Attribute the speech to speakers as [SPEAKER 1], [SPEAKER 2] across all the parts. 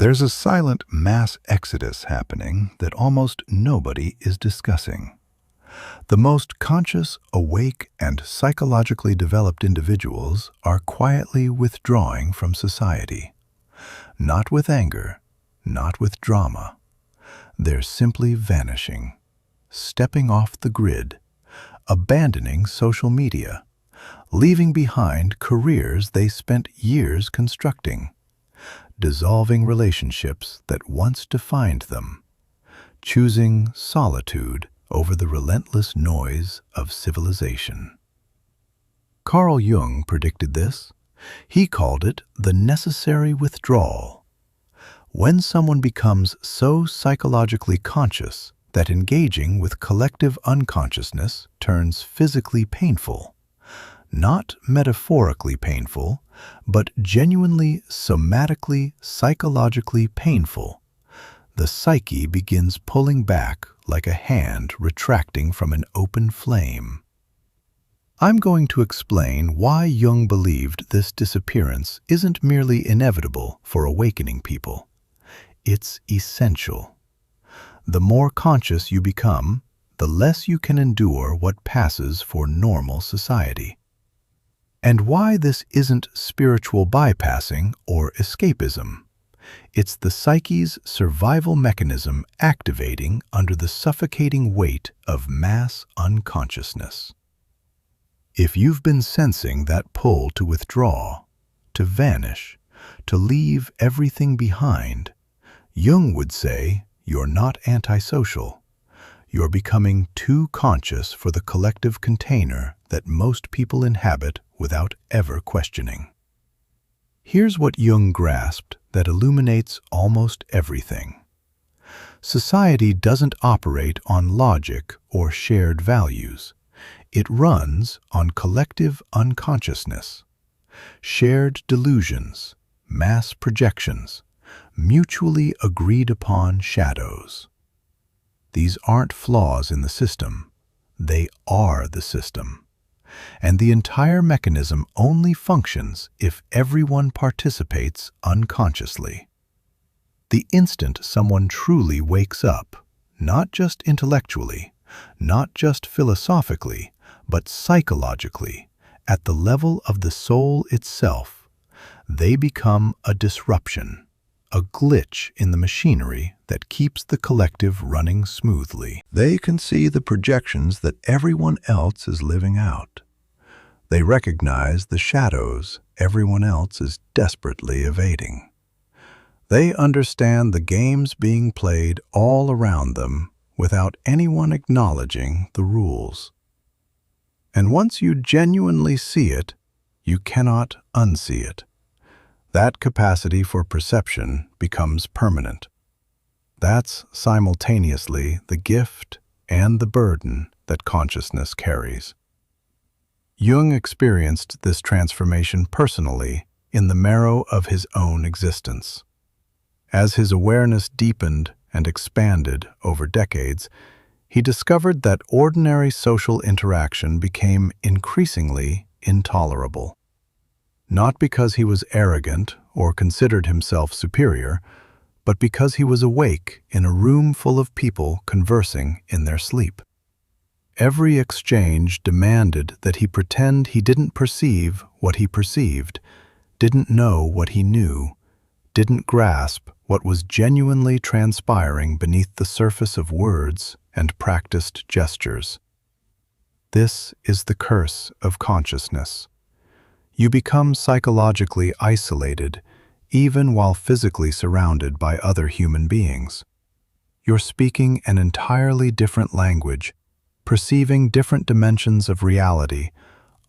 [SPEAKER 1] There's a silent mass exodus happening that almost nobody is discussing. The most conscious, awake, and psychologically developed individuals are quietly withdrawing from society. Not with anger, not with drama. They're simply vanishing, stepping off the grid, abandoning social media, leaving behind careers they spent years constructing, dissolving relationships that once defined them, choosing solitude over the relentless noise of civilization. Carl Jung predicted this. He called it the necessary withdrawal. When someone becomes so psychologically conscious that engaging with collective unconsciousness turns physically painful, not metaphorically painful, but genuinely somatically, psychologically painful, the psyche begins pulling back like a hand retracting from an open flame. I'm going to explain why Jung believed this disappearance isn't merely inevitable for awakening people. It's essential. The more conscious you become, the less you can endure what passes for normal society. And why this isn't spiritual bypassing or escapism. It's the psyche's survival mechanism activating under the suffocating weight of mass unconsciousness. If you've been sensing that pull to withdraw, to vanish, to leave everything behind, Jung would say you're not antisocial. You're becoming too conscious for the collective container that most people inhabit without ever questioning. Here's what Jung grasped that illuminates almost everything. Society doesn't operate on logic or shared values. It runs on collective unconsciousness, shared delusions, mass projections, mutually agreed upon shadows. These aren't flaws in the system. They are the system. And the entire mechanism only functions if everyone participates unconsciously. The instant someone truly wakes up, not just intellectually, not just philosophically, but psychologically, at the level of the soul itself, they become a disruption, a glitch in the machinery that keeps the collective running smoothly. They can see the projections that everyone else is living out. They recognize the shadows everyone else is desperately evading. They understand the games being played all around them without anyone acknowledging the rules. And once you genuinely see it, you cannot unsee it. That capacity for perception becomes permanent. That's simultaneously the gift and the burden that consciousness carries. Jung experienced this transformation personally in the marrow of his own existence. As his awareness deepened and expanded over decades, he discovered that ordinary social interaction became increasingly intolerable. Not because he was arrogant or considered himself superior, but because he was awake in a room full of people conversing in their sleep. Every exchange demanded that he pretend he didn't perceive what he perceived, didn't know what he knew, didn't grasp what was genuinely transpiring beneath the surface of words and practiced gestures. This is the curse of consciousness. You become psychologically isolated, even while physically surrounded by other human beings. You're speaking an entirely different language, perceiving different dimensions of reality,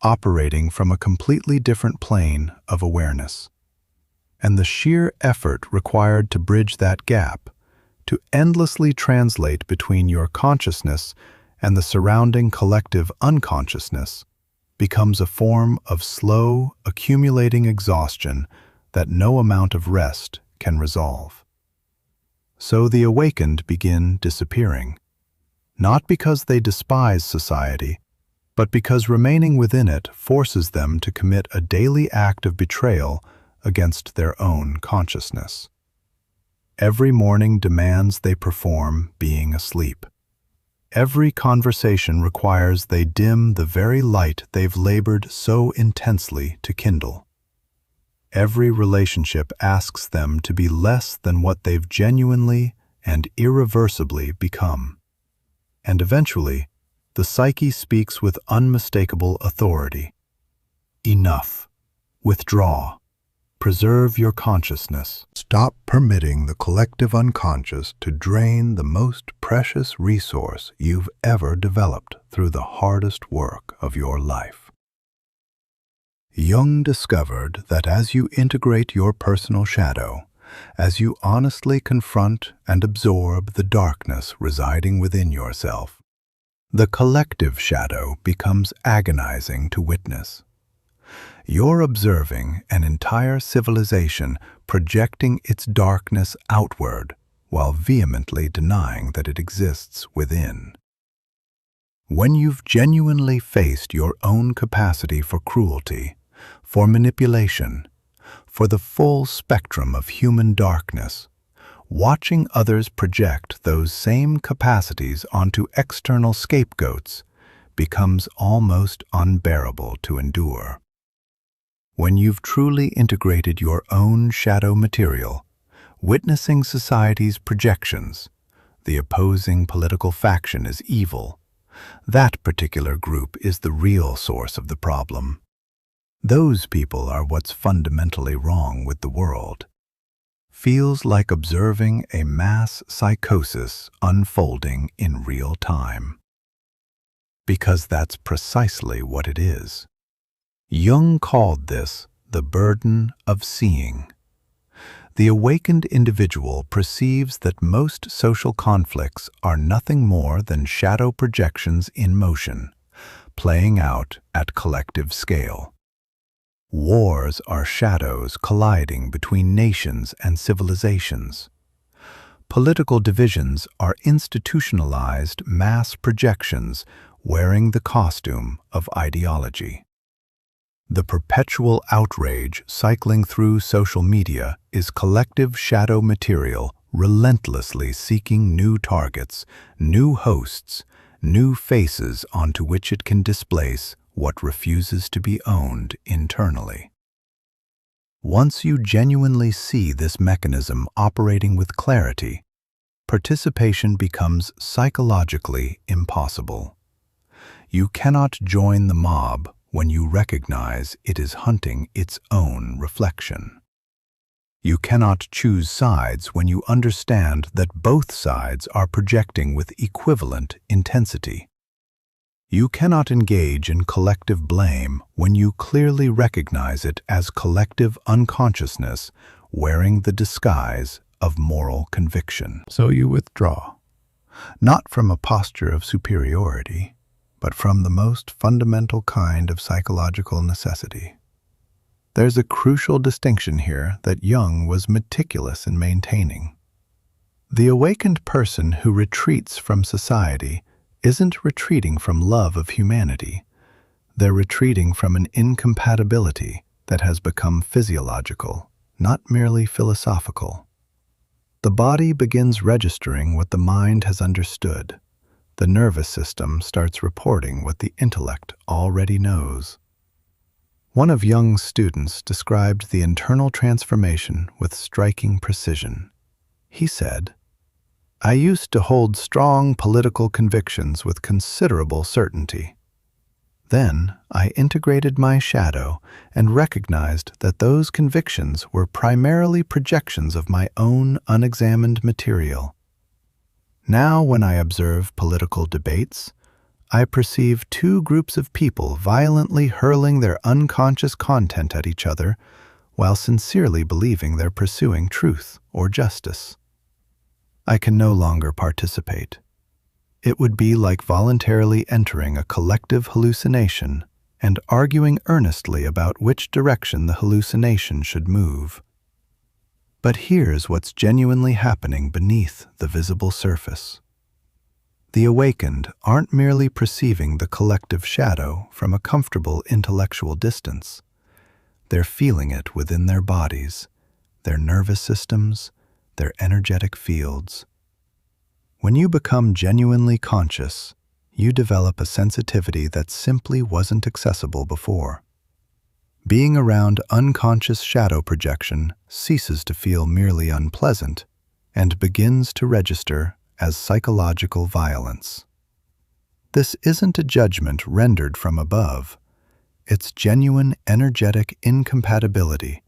[SPEAKER 1] operating from a completely different plane of awareness. And the sheer effort required to bridge that gap, to endlessly translate between your consciousness and the surrounding collective unconsciousness, becomes a form of slow, accumulating exhaustion that no amount of rest can resolve. So the awakened begin disappearing, not because they despise society, but because remaining within it forces them to commit a daily act of betrayal against their own consciousness. Every morning demands they perform being asleep. Every conversation requires they dim the very light they've labored so intensely to kindle. Every relationship asks them to be less than what they've genuinely and irreversibly become. And eventually, the psyche speaks with unmistakable authority. Enough. Withdraw. Preserve your consciousness. Stop permitting the collective unconscious to drain the most precious resource you've ever developed through the hardest work of your life. Jung discovered that as you integrate your personal shadow, as you honestly confront and absorb the darkness residing within yourself, the collective shadow becomes agonizing to witness. You're observing an entire civilization projecting its darkness outward while vehemently denying that it exists within. When you've genuinely faced your own capacity for cruelty, for manipulation, for the full spectrum of human darkness, watching others project those same capacities onto external scapegoats becomes almost unbearable to endure. When you've truly integrated your own shadow material, witnessing society's projections, the opposing political faction is evil, that particular group is the real source of the problem. Those people are what's fundamentally wrong with the world. Feels like observing a mass psychosis unfolding in real time. Because that's precisely what it is. Jung called this the burden of seeing. The awakened individual perceives that most social conflicts are nothing more than shadow projections in motion, playing out at collective scale. Wars are shadows colliding between nations and civilizations. Political divisions are institutionalized mass projections wearing the costume of ideology. The perpetual outrage cycling through social media is collective shadow material relentlessly seeking new targets, new hosts, new faces onto which it can displace what refuses to be owned internally. Once you genuinely see this mechanism operating with clarity, participation becomes psychologically impossible. You cannot join the mob when you recognize it is hunting its own reflection. You cannot choose sides when you understand that both sides are projecting with equivalent intensity. You cannot engage in collective blame when you clearly recognize it as collective unconsciousness wearing the disguise of moral conviction. So you withdraw, not from a posture of superiority, but from the most fundamental kind of psychological necessity. There's a crucial distinction here that Jung was meticulous in maintaining. The awakened person who retreats from society isn't retreating from love of humanity. They're retreating from an incompatibility that has become physiological, not merely philosophical. The body begins registering what the mind has understood. The nervous system starts reporting what the intellect already knows. One of Jung's students described the internal transformation with striking precision. He said, "I used to hold strong political convictions with considerable certainty. Then I integrated my shadow and recognized that those convictions were primarily projections of my own unexamined material. Now, when I observe political debates, I perceive two groups of people violently hurling their unconscious content at each other while sincerely believing they're pursuing truth or justice. I can no longer participate. It would be like voluntarily entering a collective hallucination and arguing earnestly about which direction the hallucination should move. But here's what's genuinely happening beneath the visible surface. The awakened aren't merely perceiving the collective shadow from a comfortable intellectual distance. They're feeling it within their bodies, their nervous systems, their energetic fields. When you become genuinely conscious, you develop a sensitivity that simply wasn't accessible before. Being around unconscious shadow projection ceases to feel merely unpleasant and begins to register as psychological violence. This isn't a judgment rendered from above. It's genuine energetic incompatibility,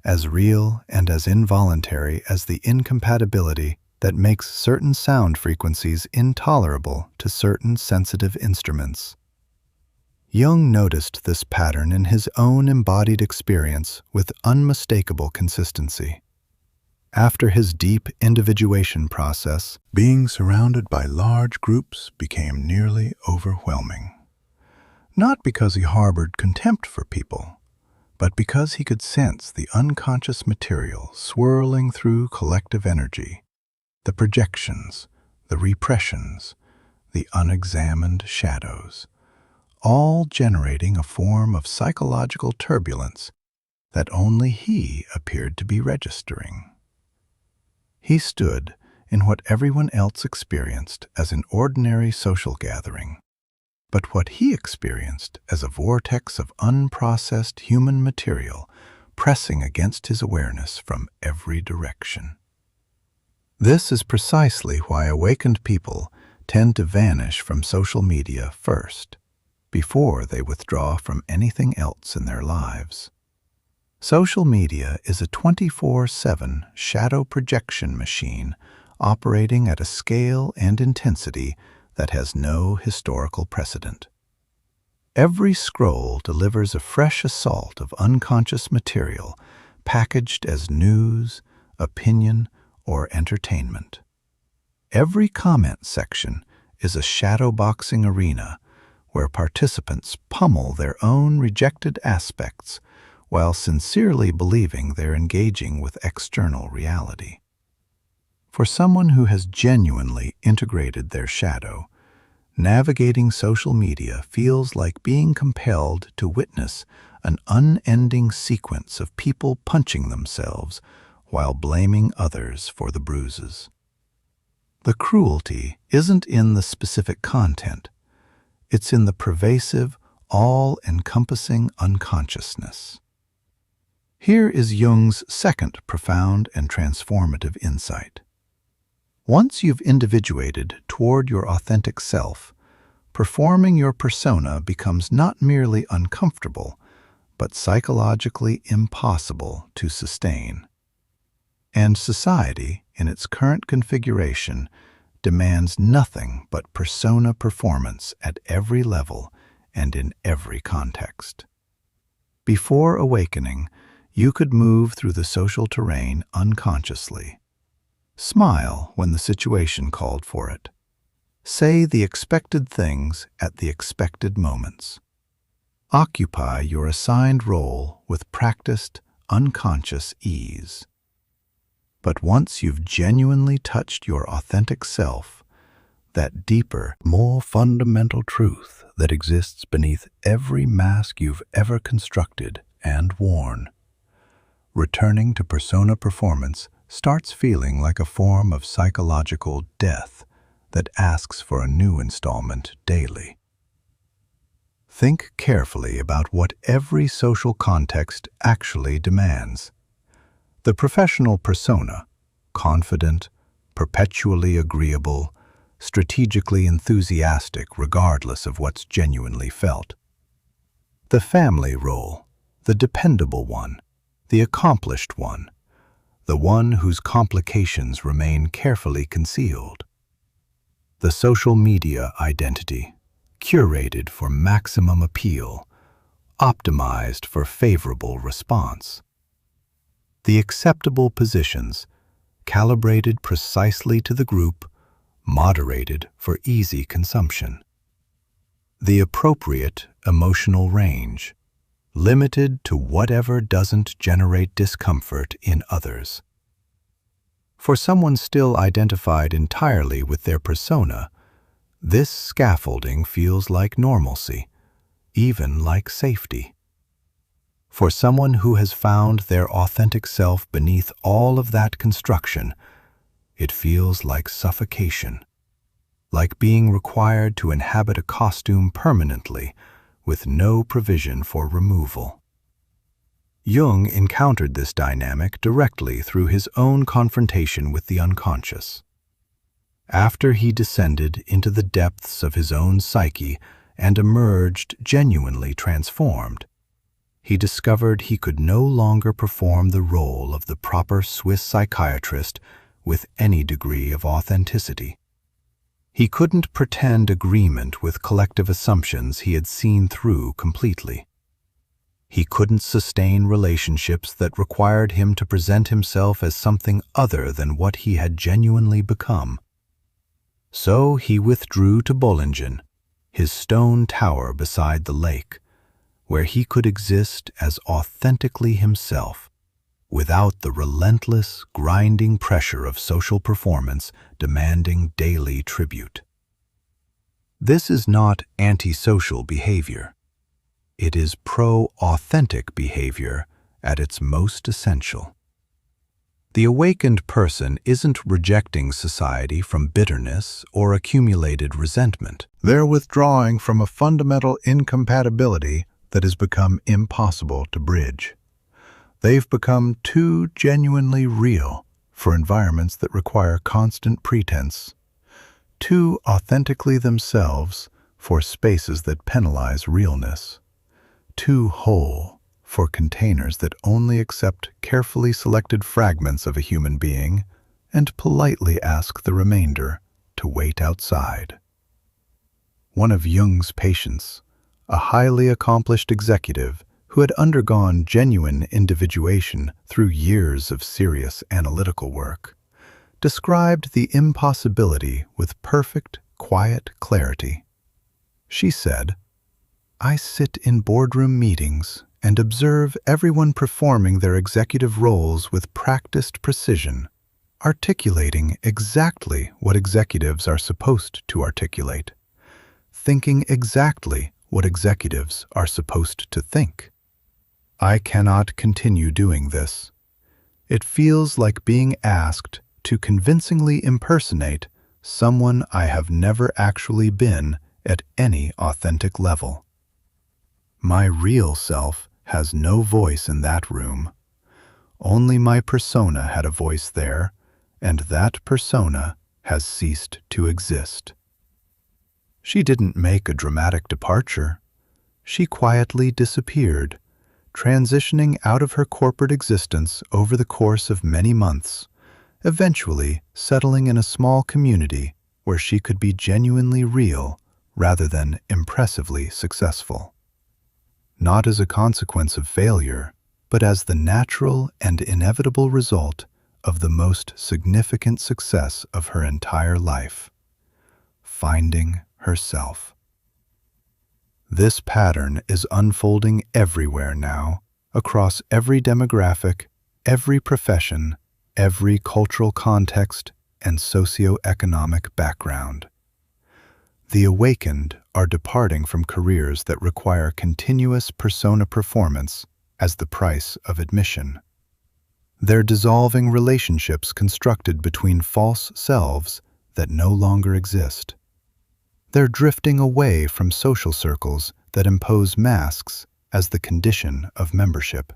[SPEAKER 1] as real and as involuntary as the incompatibility that makes certain sound frequencies intolerable to certain sensitive instruments. Jung noticed this pattern in his own embodied experience with unmistakable consistency. After his deep individuation process, being surrounded by large groups became nearly overwhelming. Not because he harbored contempt for people, but because he could sense the unconscious material swirling through collective energy, the projections, the repressions, the unexamined shadows, all generating a form of psychological turbulence that only he appeared to be registering. He stood in what everyone else experienced as an ordinary social gathering, but what he experienced as a vortex of unprocessed human material pressing against his awareness from every direction. This is precisely why awakened people tend to vanish from social media first, before they withdraw from anything else in their lives. Social media is a 24/7 shadow projection machine operating at a scale and intensity that has no historical precedent. Every scroll delivers a fresh assault of unconscious material packaged as news, opinion, or entertainment. Every comment section is a shadowboxing arena where participants pummel their own rejected aspects while sincerely believing they're engaging with external reality. For someone who has genuinely integrated their shadow, navigating social media feels like being compelled to witness an unending sequence of people punching themselves while blaming others for the bruises. The cruelty isn't in the specific content. It's in the pervasive, all-encompassing unconsciousness. Here is Jung's second profound and transformative insight. Once you've individuated toward your authentic self, performing your persona becomes not merely uncomfortable, but psychologically impossible to sustain. And society, in its current configuration, demands nothing but persona performance at every level and in every context. Before awakening, you could move through the social terrain unconsciously. Smile when the situation called for it. Say the expected things at the expected moments. Occupy your assigned role with practiced, unconscious ease. But once you've genuinely touched your authentic self, that deeper, more fundamental truth that exists beneath every mask you've ever constructed and worn, returning to persona performance starts feeling like a form of psychological death that asks for a new installment daily. Think carefully about what every social context actually demands. The professional persona, confident, perpetually agreeable, strategically enthusiastic regardless of what's genuinely felt. The family role, the dependable one, the accomplished one, the one whose complications remain carefully concealed. The social media identity, curated for maximum appeal, optimized for favorable response. The acceptable positions, calibrated precisely to the group, moderated for easy consumption. The appropriate emotional range, limited to whatever doesn't generate discomfort in others. For someone still identified entirely with their persona, this scaffolding feels like normalcy, even like safety. For someone who has found their authentic self beneath all of that construction, it feels like suffocation, like being required to inhabit a costume permanently with no provision for removal. Jung encountered this dynamic directly through his own confrontation with the unconscious. After he descended into the depths of his own psyche and emerged genuinely transformed, he discovered he could no longer perform the role of the proper Swiss psychiatrist with any degree of authenticity. He couldn't pretend agreement with collective assumptions he had seen through completely. He couldn't sustain relationships that required him to present himself as something other than what he had genuinely become. So he withdrew to Bollingen, his stone tower beside the lake, where he could exist as authentically himself, without the relentless, grinding pressure of social performance demanding daily tribute. This is not antisocial behavior. It is pro-authentic behavior at its most essential. The awakened person isn't rejecting society from bitterness or accumulated resentment. They're withdrawing from a fundamental incompatibility that has become impossible to bridge. They've become too genuinely real for environments that require constant pretense, too authentically themselves for spaces that penalize realness, too whole for containers that only accept carefully selected fragments of a human being and politely ask the remainder to wait outside. One of Jung's patients, a highly accomplished executive who had undergone genuine individuation through years of serious analytical work, described the impossibility with perfect, quiet clarity. She said, "I sit in boardroom meetings and observe everyone performing their executive roles with practiced precision, articulating exactly what executives are supposed to articulate, thinking exactly what executives are supposed to think. I cannot continue doing this. It feels like being asked to convincingly impersonate someone I have never actually been at any authentic level. My real self has no voice in that room. Only my persona had a voice there, and that persona has ceased to exist." She didn't make a dramatic departure. She quietly disappeared, transitioning out of her corporate existence over the course of many months, eventually settling in a small community where she could be genuinely real rather than impressively successful. Not as a consequence of failure, but as the natural and inevitable result of the most significant success of her entire life: finding herself. This pattern is unfolding everywhere now, across every demographic, every profession, every cultural context, and socioeconomic background. The awakened are departing from careers that require continuous persona performance as the price of admission. They're dissolving relationships constructed between false selves that no longer exist. They're drifting away from social circles that impose masks as the condition of membership.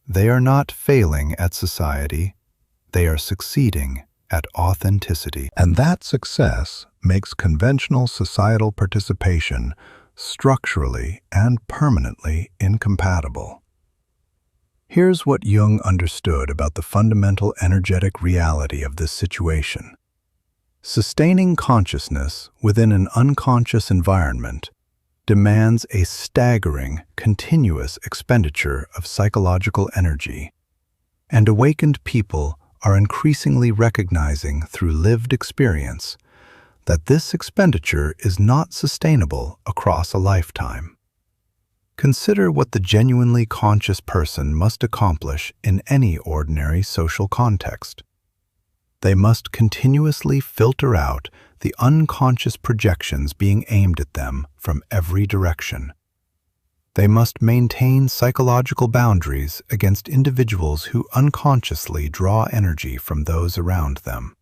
[SPEAKER 1] They are not failing at society, they are succeeding at authenticity. And that success makes conventional societal participation structurally and permanently incompatible. Here's what Jung understood about the fundamental energetic reality of this situation. Sustaining consciousness within an unconscious environment demands a staggering, continuous expenditure of psychological energy, and awakened people are increasingly recognizing through lived experience that this expenditure is not sustainable across a lifetime. Consider what the genuinely conscious person must accomplish in any ordinary social context. They must continuously filter out the unconscious projections being aimed at them from every direction. They must maintain psychological boundaries against individuals who unconsciously draw energy from those around them.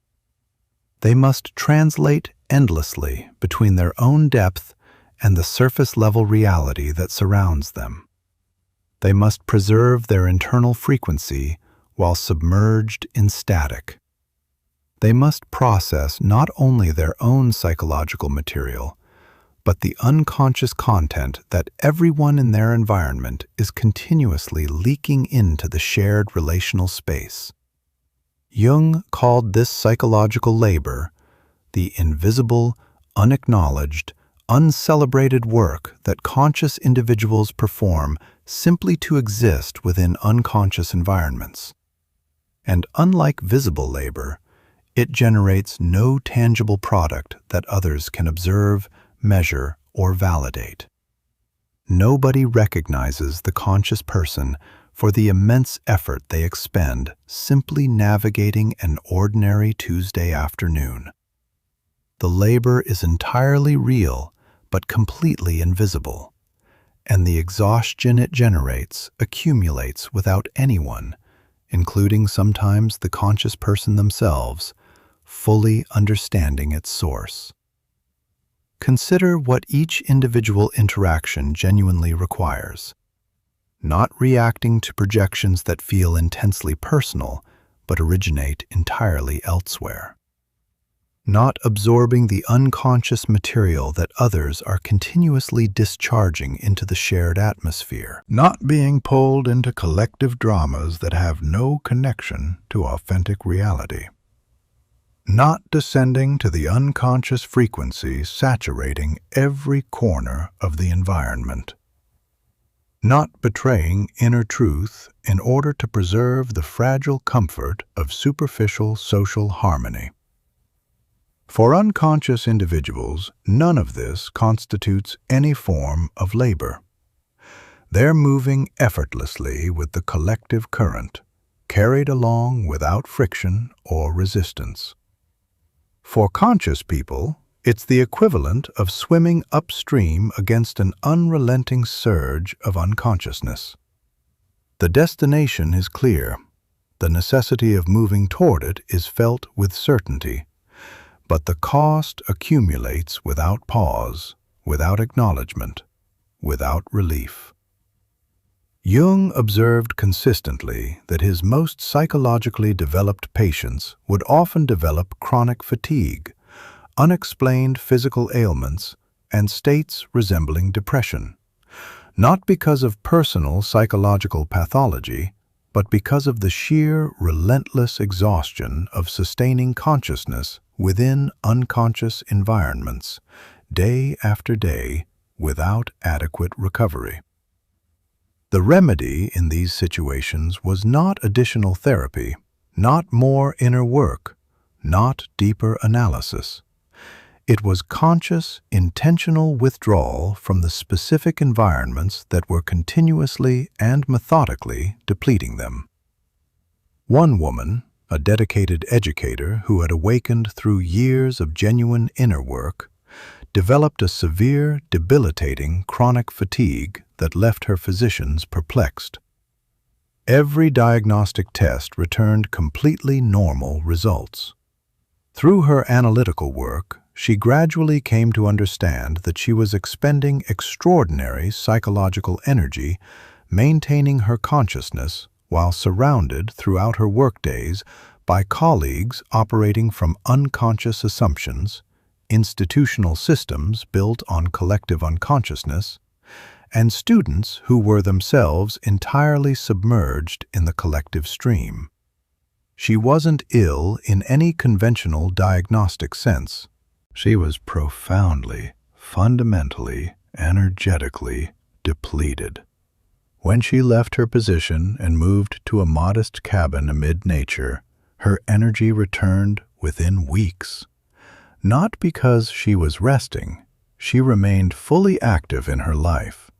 [SPEAKER 1] They must translate endlessly between their own depth and the surface-level reality that surrounds them. They must preserve their internal frequency while submerged in static. They must process not only their own psychological material, but the unconscious content that everyone in their environment is continuously leaking into the shared relational space. Jung called this psychological labor the invisible, unacknowledged, uncelebrated work that conscious individuals perform simply to exist within unconscious environments. And unlike visible labor, it generates no tangible product that others can observe, measure, or validate. Nobody recognizes the conscious person for the immense effort they expend simply navigating an ordinary Tuesday afternoon. The labor is entirely real but completely invisible, and the exhaustion it generates accumulates without anyone, including sometimes the conscious person themselves, fully understanding its source. Consider what each individual interaction genuinely requires. Not reacting to projections that feel intensely personal, but originate entirely elsewhere. Not absorbing the unconscious material that others are continuously discharging into the shared atmosphere. Not being pulled into collective dramas that have no connection to authentic reality. Not descending to the unconscious frequency saturating every corner of the environment. Not betraying inner truth in order to preserve the fragile comfort of superficial social harmony. For unconscious individuals, none of this constitutes any form of labor. They're moving effortlessly with the collective current, carried along without friction or resistance. For conscious people, it's the equivalent of swimming upstream against an unrelenting surge of unconsciousness. The destination is clear. The necessity of moving toward it is felt with certainty. But the cost accumulates without pause, without acknowledgement, without relief. Jung observed consistently that his most psychologically developed patients would often develop chronic fatigue, unexplained physical ailments, and states resembling depression, not because of personal psychological pathology, but because of the sheer, relentless exhaustion of sustaining consciousness within unconscious environments, day after day, without adequate recovery. The remedy in these situations was not additional therapy, not more inner work, not deeper analysis. It was conscious, intentional withdrawal from the specific environments that were continuously and methodically depleting them. One woman, a dedicated educator who had awakened through years of genuine inner work, developed a severe, debilitating chronic fatigue that left her physicians perplexed. Every diagnostic test returned completely normal results. Through her analytical work, she gradually came to understand that she was expending extraordinary psychological energy, maintaining her consciousness while surrounded throughout her workdays by colleagues operating from unconscious assumptions, institutional systems built on collective unconsciousness, and students who were themselves entirely submerged in the collective stream. She wasn't ill in any conventional diagnostic sense. She was profoundly, fundamentally, energetically depleted. When she left her position and moved to a modest cabin amid nature, her energy returned within weeks. Not because she was resting, she remained fully active in her life,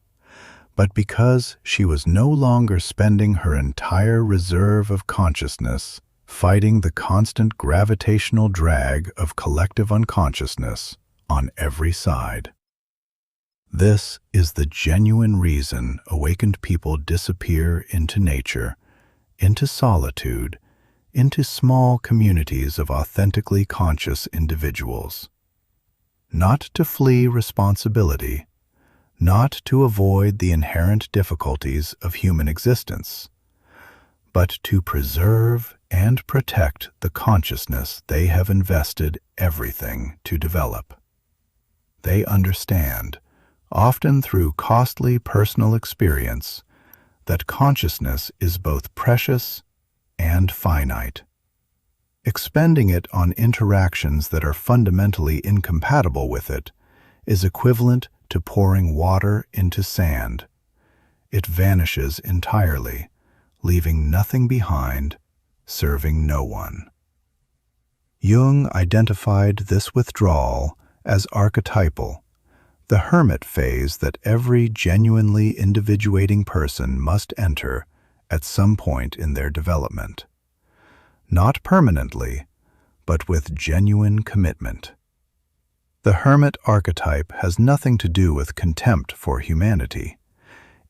[SPEAKER 1] but because she was no longer spending her entire reserve of consciousness fighting the constant gravitational drag of collective unconsciousness on every side. This is the genuine reason awakened people disappear into nature, into solitude, into small communities of authentically conscious individuals. Not to flee responsibility, not to avoid the inherent difficulties of human existence, but to preserve and protect the consciousness they have invested everything to develop. They understand, often through costly personal experience, that consciousness is both precious and finite. Expending it on interactions that are fundamentally incompatible with it is equivalent to pouring water into sand. It vanishes entirely, leaving nothing behind, serving no one. Jung identified this withdrawal as archetypal, the hermit phase that every genuinely individuating person must enter at some point in their development. Not permanently, but with genuine commitment. The hermit archetype has nothing to do with contempt for humanity.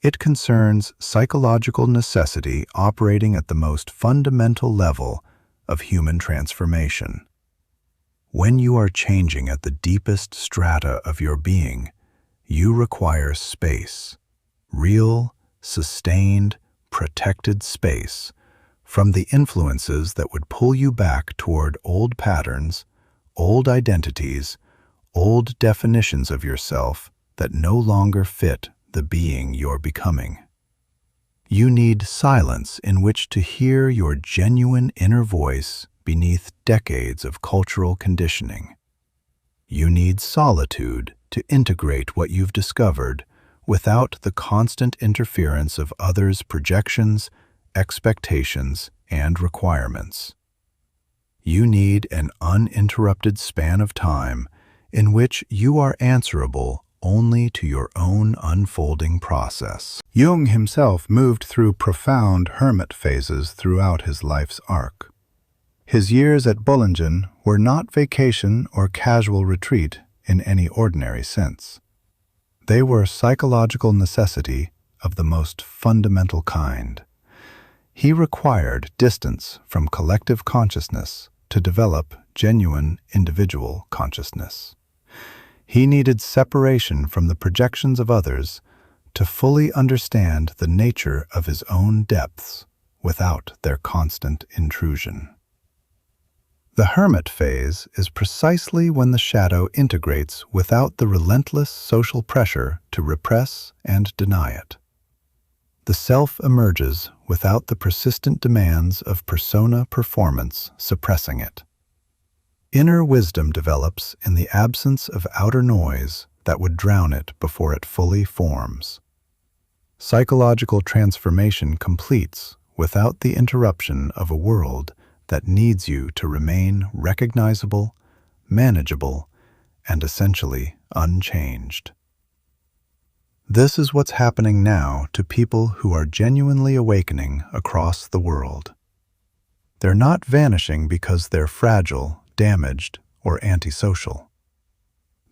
[SPEAKER 1] It concerns psychological necessity operating at the most fundamental level of human transformation. When you are changing at the deepest strata of your being, you require space, real, sustained, protected space, from the influences that would pull you back toward old patterns, old identities, old definitions of yourself that no longer fit the being you're becoming. You need silence in which to hear your genuine inner voice beneath decades of cultural conditioning. You need solitude to integrate what you've discovered without the constant interference of others' projections, expectations, and requirements. You need an uninterrupted span of time in which you are answerable only to your own unfolding process. Jung himself moved through profound hermit phases throughout his life's arc. His years at Bollingen were not vacation or casual retreat in any ordinary sense. They were psychological necessity of the most fundamental kind. He required distance from collective consciousness to develop genuine individual consciousness. He needed separation from the projections of others to fully understand the nature of his own depths without their constant intrusion. The hermit phase is precisely when the shadow integrates without the relentless social pressure to repress and deny it. The self emerges without the persistent demands of persona performance suppressing it. Inner wisdom develops in the absence of outer noise that would drown it before it fully forms. Psychological transformation completes without the interruption of a world that needs you to remain recognizable, manageable, and essentially unchanged. This is what's happening now to people who are genuinely awakening across the world. They're not vanishing because they're fragile, damaged, or antisocial.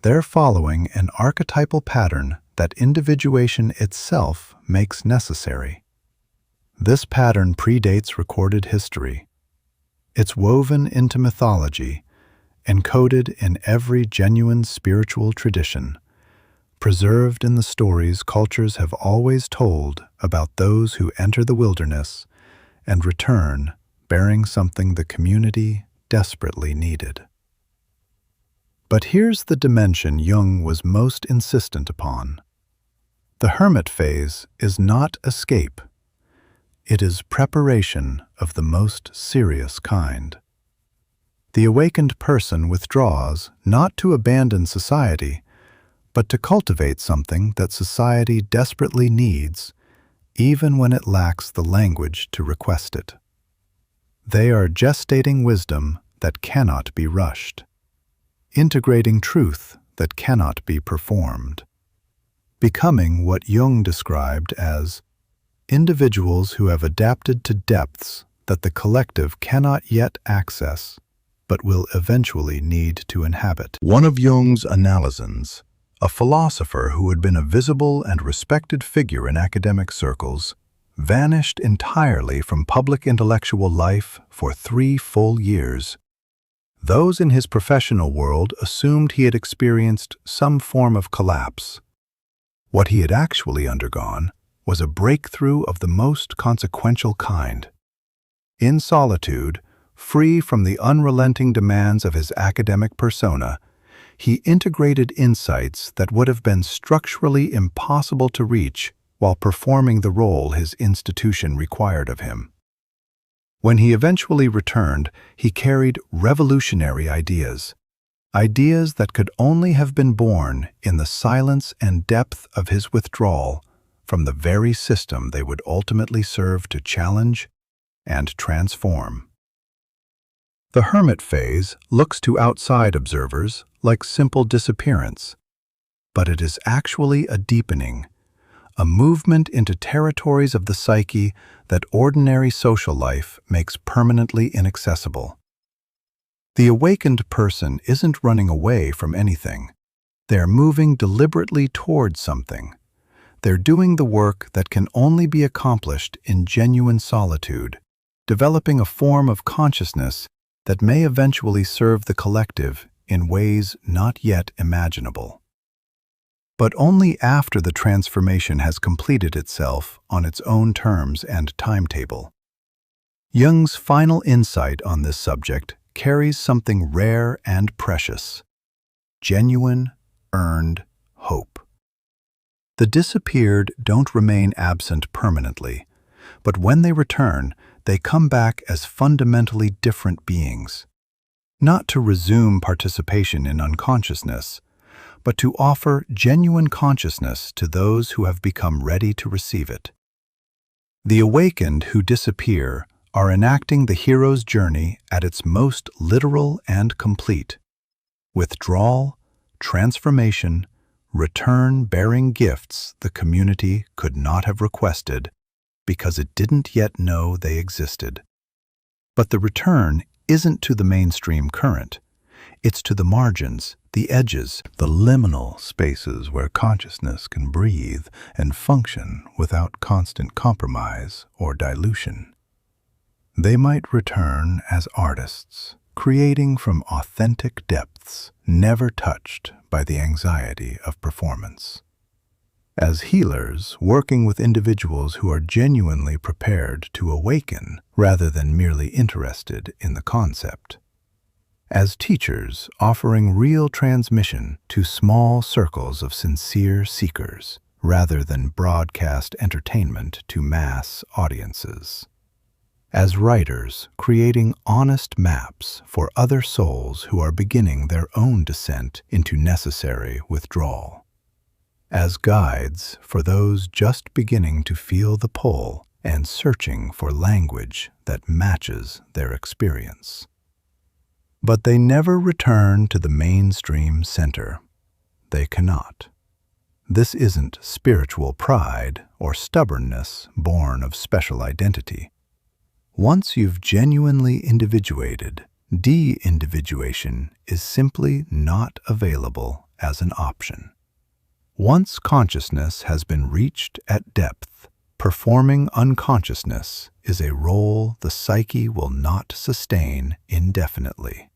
[SPEAKER 1] They're following an archetypal pattern that individuation itself makes necessary. This pattern predates recorded history. It's woven into mythology, encoded in every genuine spiritual tradition, preserved in the stories cultures have always told about those who enter the wilderness and return bearing something the community desperately needed. But here's the dimension Jung was most insistent upon. The hermit phase is not escape. It is preparation of the most serious kind. The awakened person withdraws not to abandon society, but to cultivate something that society desperately needs, even when it lacks the language to request it. They are gestating wisdom that cannot be rushed, integrating truth that cannot be performed, becoming what Jung described as individuals who have adapted to depths that the collective cannot yet access, but will eventually need to inhabit. One of Jung's analyses a philosopher who had been a visible and respected figure in academic circles, vanished entirely from public intellectual life for 3 full years. Those in his professional world assumed he had experienced some form of collapse. What he had actually undergone was a breakthrough of the most consequential kind. In solitude, free from the unrelenting demands of his academic persona, he integrated insights that would have been structurally impossible to reach while performing the role his institution required of him. When he eventually returned, he carried revolutionary ideas that could only have been born in the silence and depth of his withdrawal from the very system they would ultimately serve to challenge and transform. The hermit phase looks to outside observers like simple disappearance, but it is actually a deepening, a movement into territories of the psyche that ordinary social life makes permanently inaccessible. The awakened person isn't running away from anything. They're moving deliberately towards something. They're doing the work that can only be accomplished in genuine solitude, developing a form of consciousness that may eventually serve the collective in ways not yet imaginable. But only after the transformation has completed itself on its own terms and timetable. Jung's final insight on this subject carries something rare and precious: genuine, earned hope. The disappeared don't remain absent permanently, but when they return, they come back as fundamentally different beings, not to resume participation in unconsciousness, but to offer genuine consciousness to those who have become ready to receive it. The awakened who disappear are enacting the hero's journey at its most literal and complete. Withdrawal, transformation, return bearing gifts the community could not have requested because it didn't yet know they existed. But the return isn't to the mainstream current. It's to the margins, the edges, the liminal spaces where consciousness can breathe and function without constant compromise or dilution. They might return as artists, creating from authentic depths never touched by the anxiety of performance. As healers working with individuals who are genuinely prepared to awaken rather than merely interested in the concept. As teachers offering real transmission to small circles of sincere seekers rather than broadcast entertainment to mass audiences. As writers creating honest maps for other souls who are beginning their own descent into necessary withdrawal. As guides for those just beginning to feel the pull and searching for language that matches their experience. But they never return to the mainstream center. They cannot. This isn't spiritual pride or stubbornness born of special identity. Once you've genuinely individuated, de-individuation is simply not available as an option. Once consciousness has been reached at depth, performing unconsciousness is a role the psyche will not sustain indefinitely.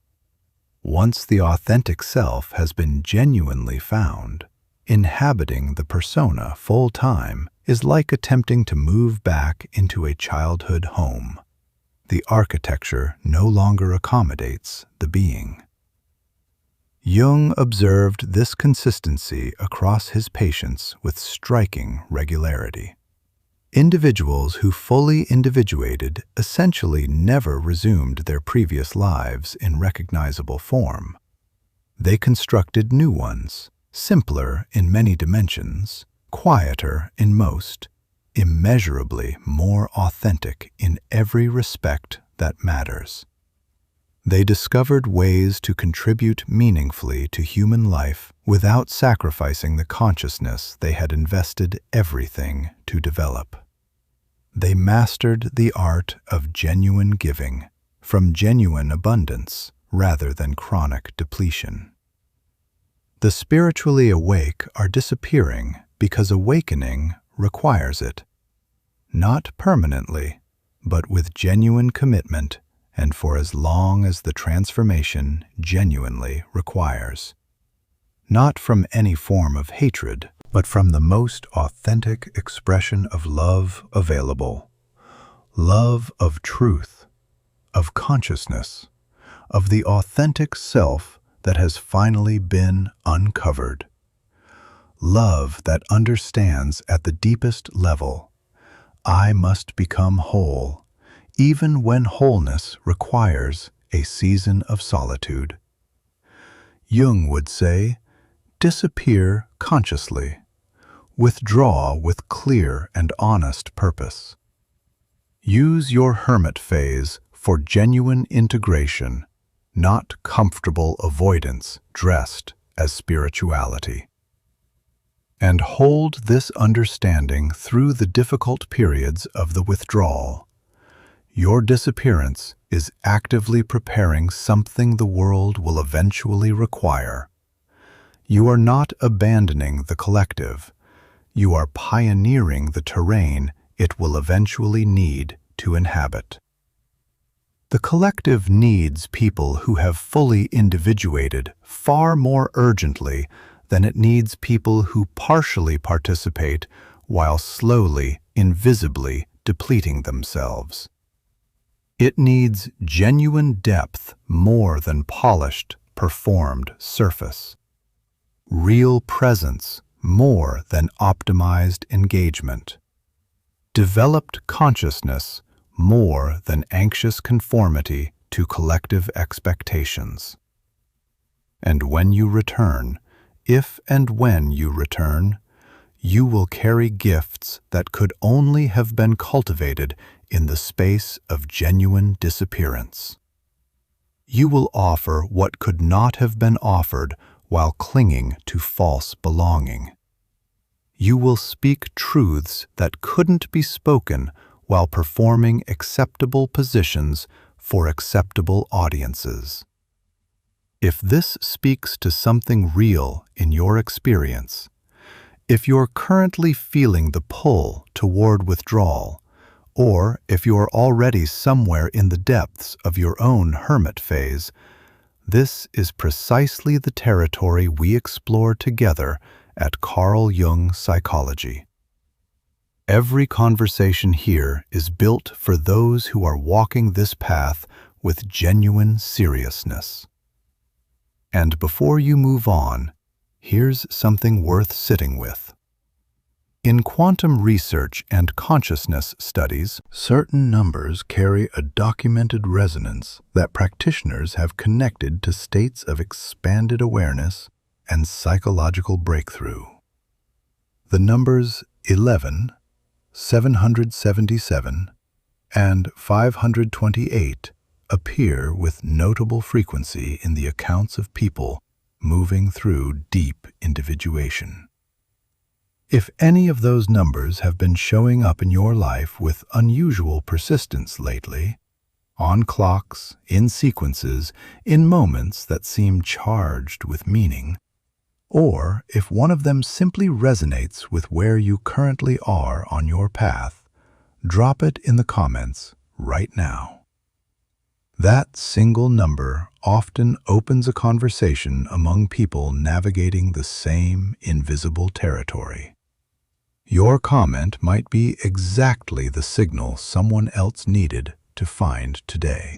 [SPEAKER 1] Once the authentic self has been genuinely found, inhabiting the persona full-time is like attempting to move back into a childhood home. The architecture no longer accommodates the being. Jung observed this consistency across his patients with striking regularity. Individuals who fully individuated essentially never resumed their previous lives in recognizable form. They constructed new ones, simpler in many dimensions, quieter in most, immeasurably more authentic in every respect that matters. They discovered ways to contribute meaningfully to human life without sacrificing the consciousness they had invested everything to develop. They mastered the art of genuine giving from genuine abundance rather than chronic depletion. The spiritually awake are disappearing because awakening requires it. Not permanently, but with genuine commitment and for as long as the transformation genuinely requires. Not from any form of hatred, but from the most authentic expression of love available. Love of truth, of consciousness, of the authentic self that has finally been uncovered. Love that understands at the deepest level, I must become whole, even when wholeness requires a season of solitude. Jung would say, disappear consciously, withdraw with clear and honest purpose. Use your hermit phase for genuine integration, not comfortable avoidance dressed as spirituality. And hold this understanding through the difficult periods of the withdrawal. Your disappearance is actively preparing something the world will eventually require. You are not abandoning the collective. You are pioneering the terrain it will eventually need to inhabit. The collective needs people who have fully individuated far more urgently than it needs people who partially participate while slowly, invisibly depleting themselves. It needs genuine depth more than polished, performed surface. Real presence more than optimized engagement. Developed consciousness more than anxious conformity to collective expectations. And when you return, if and when you return, you will carry gifts that could only have been cultivated in the space of genuine disappearance. You will offer what could not have been offered while clinging to false belonging. You will speak truths that couldn't be spoken while performing acceptable positions for acceptable audiences. If this speaks to something real in your experience, if you're currently feeling the pull toward withdrawal, or if you're already somewhere in the depths of your own hermit phase, this is precisely the territory we explore together at Carl Jung Psychology. Every conversation here is built for those who are walking this path with genuine seriousness. And before you move on, here's something worth sitting with. In quantum research and consciousness studies, certain numbers carry a documented resonance that practitioners have connected to states of expanded awareness and psychological breakthrough. The numbers 11, 777, and 528 appear with notable frequency in the accounts of people moving through deep individuation. If any of those numbers have been showing up in your life with unusual persistence lately, on clocks, in sequences, in moments that seem charged with meaning, or if one of them simply resonates with where you currently are on your path, drop it in the comments right now. That single number often opens a conversation among people navigating the same invisible territory. Your comment might be exactly the signal someone else needed to find today.